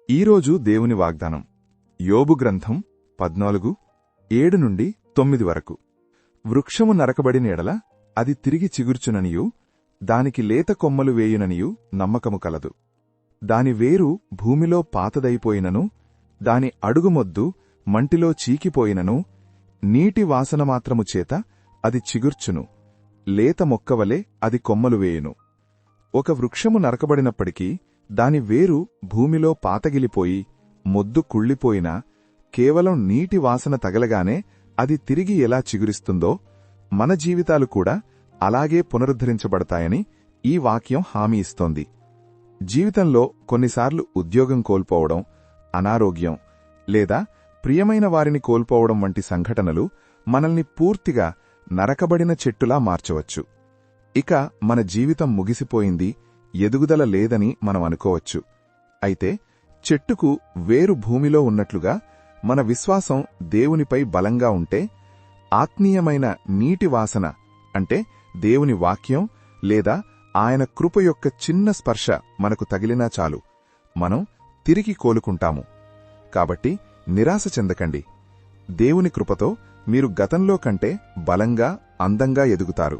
ఈరోజు దేవుని వాగ్దానం యోబు గ్రంథం 14:7-9 వరకు. వృక్షము నరకబడిన ఎడల అది తిరిగి చిగుర్చుననియు దానికి లేత కొమ్మలు వేయుననియు నమ్మకము కలదు. దాని వేరు భూమిలో పాతదైపోయినను దాని అడుగుమొద్దు మంటిలో చీకిపోయినను నీటి వాసన మాత్రము చేత అది చిగుర్చును, లేత మొక్కవలే అది కొమ్మలు వేయును. ఒక వృక్షము నరకబడినప్పటికీ దాని వేరు భూమిలో పాతగిలిపోయి మొద్దు కుళ్ళిపోయినా కేవలం నీటి వాసన తగలగానే అది తిరిగి ఎలా చిగురిస్తుందో మన జీవితాలు కూడా అలాగే పునరుద్ధరించబడతాయని ఈ వాక్యం హామీ ఇస్తోంది. జీవితంలో కొన్నిసార్లు ఉద్యోగం కోల్పోవడం, అనారోగ్యం లేదా ప్రియమైన వారిని కోల్పోవడం వంటి సంఘటనలు మనల్ని పూర్తిగా నరకబడిన చెట్టులా మార్చవచ్చు. ఇక మన జీవితం ముగిసిపోయింది, ఎదుగుదల లేదని మనం అనుకోవచ్చు. అయితే చెట్టుకు వేరు భూమిలో ఉన్నట్లుగా మన విశ్వాసం దేవునిపై బలంగా ఉంటే ఆత్మీయమైన నీటి వాసన అంటే దేవుని వాక్యం లేదా ఆయన కృప యొక్క చిన్న స్పర్శ మనకు తగిలినా చాలు, మనం తిరిగి కోలుకుంటాము. కాబట్టి నిరాశ చెందకండి. దేవుని కృపతో మీరు గతంలో కంటే బలంగా, అందంగా ఎదుగుతారు.